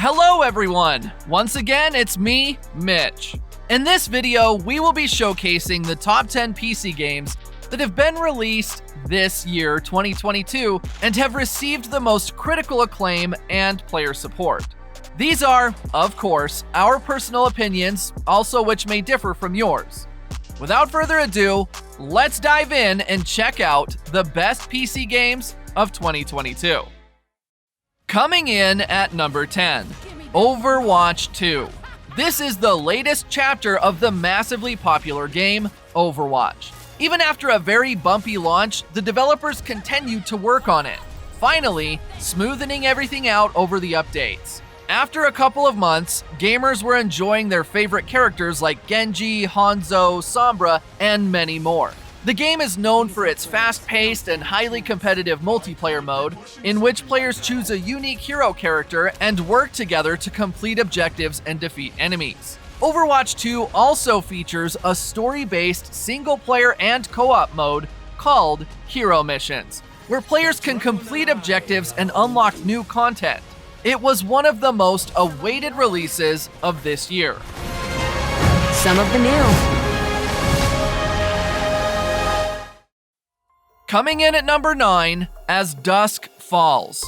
Hello everyone! Once again, it's me, Mitch. In this video, we will be showcasing the top 10 PC games that have been released this year, 2022, and have received the most critical acclaim and player support. These are, of course, our personal opinions, also which may differ from yours. Without further ado, let's dive in and check out the best PC games of 2022. Coming in at number 10, Overwatch 2. This is the latest chapter of the massively popular game, Overwatch. Even after a very bumpy launch, the developers continued to work on it, finally smoothing everything out over the updates. After a couple of months, gamers were enjoying their favorite characters like Genji, Hanzo, Sombra, and many more. The game is known for its fast-paced and highly competitive multiplayer mode, in which players choose a unique hero character and work together to complete objectives and defeat enemies. Overwatch 2 also features a story-based single-player and co-op mode called Hero Missions, where players can complete objectives and unlock new content. It was one of the most awaited releases of this year. Some of the new. Coming in at number 9 as Dusk Falls.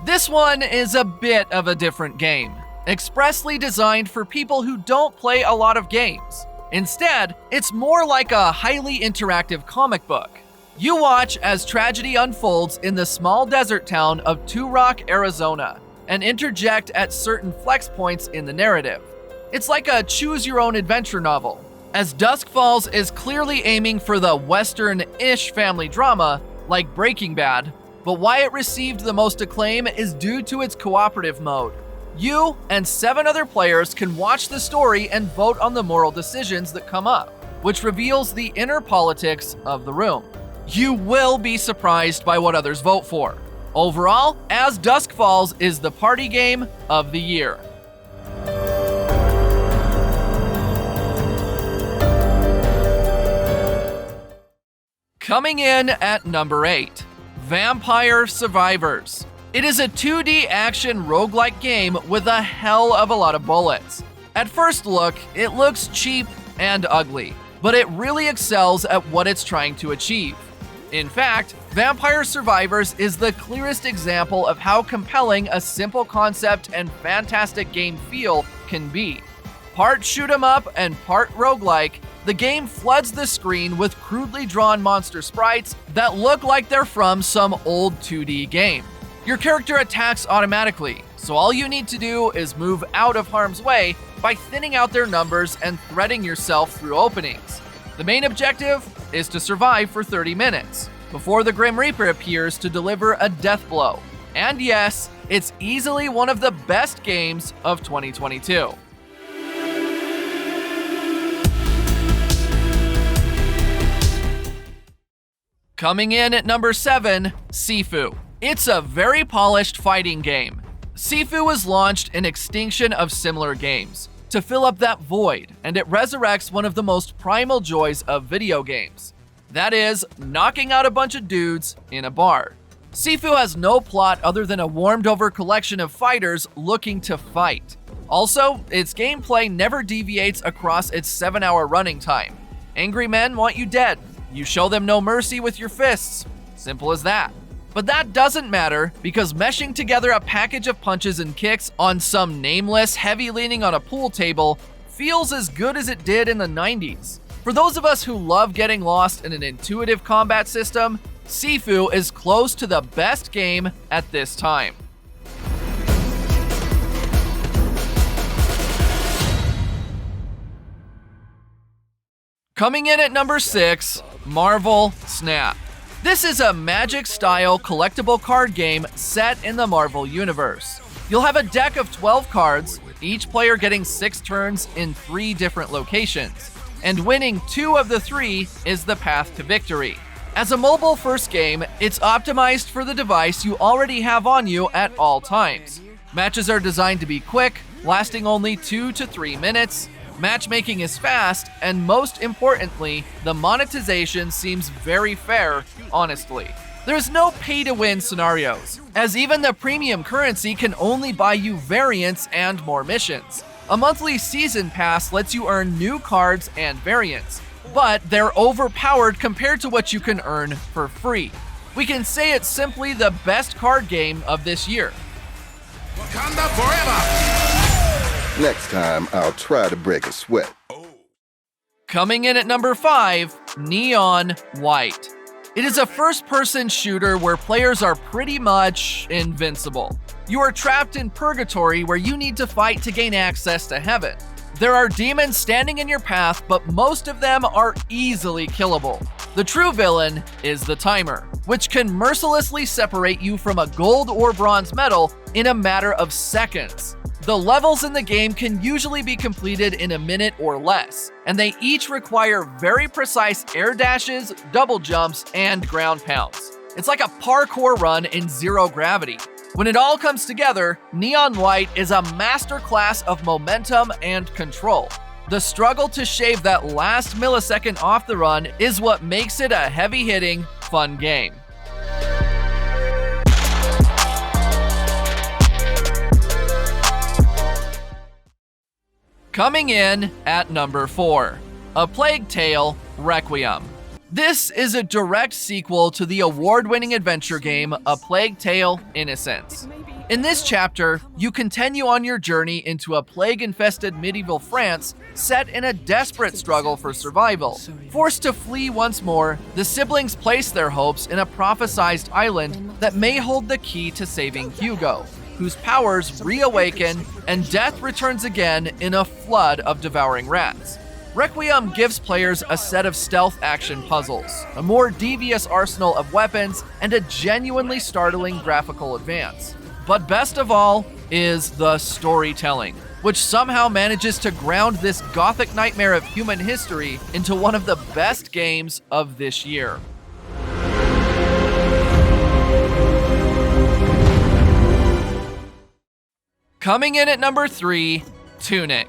This one is a bit of a different game, expressly designed for people who don't play a lot of games. Instead, it's more like a highly interactive comic book. You watch as tragedy unfolds in the small desert town of Tunic, Arizona, and interject at certain flex points in the narrative. It's like a choose-your-own-adventure novel, as Dusk Falls is clearly aiming for the Western-ish family drama like Breaking Bad, but why it received the most acclaim is due to its cooperative mode. You and 7 other players can watch the story and vote on the moral decisions that come up, which reveals the inner politics of the room. You will be surprised by what others vote for. Overall, As Dusk Falls is the party game of the year. Coming in at number 8, Vampire Survivors. It is a 2D action roguelike game with a hell of a lot of bullets. At first look, it looks cheap and ugly, but it really excels at what it's trying to achieve. In fact, Vampire Survivors is the clearest example of how compelling a simple concept and fantastic game feel can be. Part shoot 'em up and part roguelike, the game floods the screen with crudely drawn monster sprites that look like they're from some old 2D game. Your character attacks automatically, so all you need to do is move out of harm's way by thinning out their numbers and threading yourself through openings. The main objective is to survive for 30 minutes, before the Grim Reaper appears to deliver a death blow. And yes, it's easily one of the best games of 2022. Coming in at number 7, Sifu. It's a very polished fighting game. Sifu was launched in extinction of similar games, to fill up that void, and it resurrects one of the most primal joys of video games. That is, knocking out a bunch of dudes in a bar. Sifu has no plot other than a warmed-over collection of fighters looking to fight. Also, its gameplay never deviates across its 7-hour running time. Angry men want you dead. You show them no mercy with your fists. Simple as that. But that doesn't matter, because meshing together a package of punches and kicks on some nameless heavy leaning on a pool table feels as good as it did in the 90s. For those of us who love getting lost in an intuitive combat system, Sifu is close to the best game at this time. Coming in at number 6, Marvel Snap. This is a Magic-style collectible card game set in the Marvel Universe. You'll have a deck of 12 cards, each player getting 6 turns in 3 different locations, and winning 2 of the 3 is the path to victory. As a mobile-first game, it's optimized for the device you already have on you at all times. Matches are designed to be quick, lasting only 2 to 3 minutes, matchmaking is fast, and most importantly, the monetization seems very fair, honestly. There's no pay-to-win scenarios, as even the premium currency can only buy you variants and more missions. A monthly season pass lets you earn new cards and variants, but they're overpowered compared to what you can earn for free. We can say it's simply the best card game of this year. Wakanda forever! Next time, I'll try to break a sweat. Coming in at number 5, Neon White. It is a first-person shooter where players are pretty much invincible. You are trapped in purgatory where you need to fight to gain access to heaven. There are demons standing in your path, but most of them are easily killable. The true villain is the timer, which can mercilessly separate you from a gold or bronze medal in a matter of seconds. The levels in the game can usually be completed in a minute or less, and they each require very precise air dashes, double jumps, and ground pounds. It's like a parkour run in zero gravity. When it all comes together, Neon White is a masterclass of momentum and control. The struggle to shave that last millisecond off the run is what makes it a heavy-hitting, fun game. Coming in at number 4, A Plague Tale: Requiem. This is a direct sequel to the award-winning adventure game A Plague Tale: Innocence. In this chapter, you continue on your journey into a plague-infested medieval France set in a desperate struggle for survival. Forced to flee once more, the siblings place their hopes in a prophesized island that may hold the key to saving Hugo, whose powers reawaken and death returns again in a flood of devouring rats. Requiem gives players a set of stealth action puzzles, a more devious arsenal of weapons, and a genuinely startling graphical advance. But best of all is the storytelling, which somehow manages to ground this gothic nightmare of human history into one of the best games of this year. Coming in at number 3, Tunic.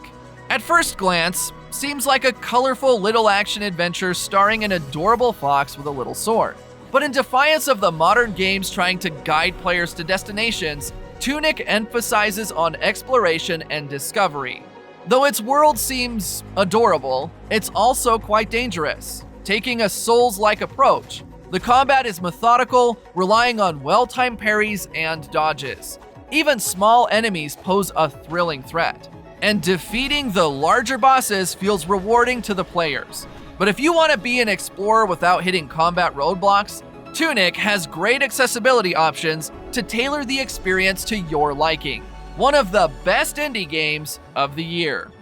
At first glance, seems like a colorful little action adventure starring an adorable fox with a little sword. But in defiance of the modern games trying to guide players to destinations, Tunic emphasizes on exploration and discovery. Though its world seems adorable, it's also quite dangerous, taking a Souls-like approach. The combat is methodical, relying on well-timed parries and dodges. Even small enemies pose a thrilling threat, and defeating the larger bosses feels rewarding to the players. But if you want to be an explorer without hitting combat roadblocks, Tunic has great accessibility options to tailor the experience to your liking. One of the best indie games of the year.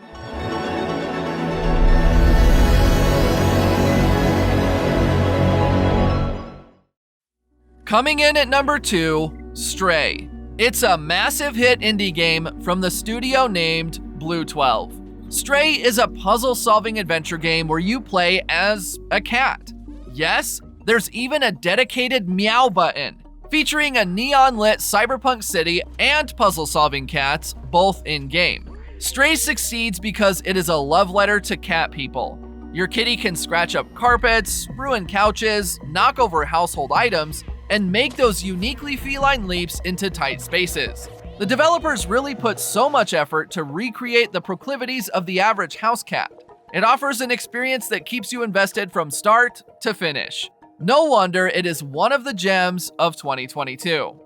Coming in at number 2, Stray. It's a massive hit indie game from the studio named Blue 12. Stray is a puzzle-solving adventure game where you play as a cat. Yes, there's even a dedicated meow button, featuring a neon-lit cyberpunk city and puzzle-solving cats, both in-game. Stray succeeds because it is a love letter to cat people. Your kitty can scratch up carpets, ruin couches, knock over household items, and make those uniquely feline leaps into tight spaces. The developers really put so much effort to recreate the proclivities of the average house cat. It offers an experience that keeps you invested from start to finish. No wonder it is one of the gems of 2022.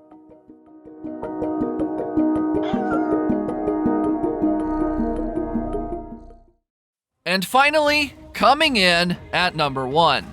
And finally, coming in at number 1,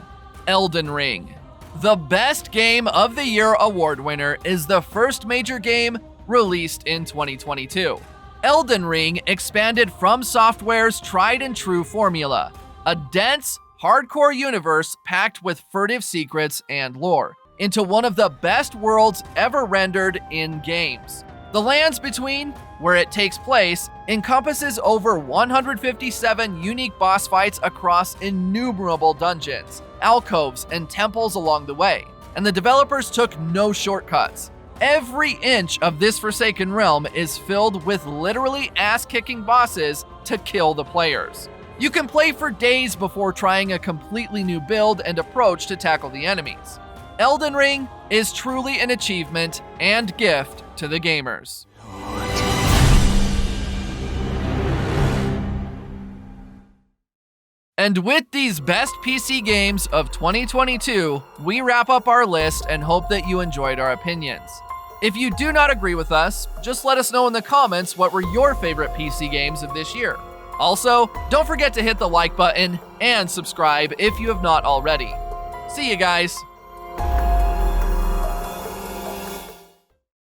Elden Ring. The Best Game of the Year award winner is the first major game released in 2022. Elden Ring expanded From Software's tried and true formula, a dense, hardcore universe packed with furtive secrets and lore, into one of the best worlds ever rendered in games. The lands between, where it takes place, encompasses over 157 unique boss fights across innumerable dungeons, alcoves, and temples along the way, and the developers took no shortcuts. Every inch of this Forsaken realm is filled with literally ass-kicking bosses to kill the players. You can play for days before trying a completely new build and approach to tackle the enemies. Elden Ring is truly an achievement and gift to the gamers. And with these best PC games of 2022, we wrap up our list and hope that you enjoyed our opinions. If you do not agree with us, just let us know in the comments what were your favorite PC games of this year. Also, don't forget to hit the like button and subscribe if you have not already. See you guys!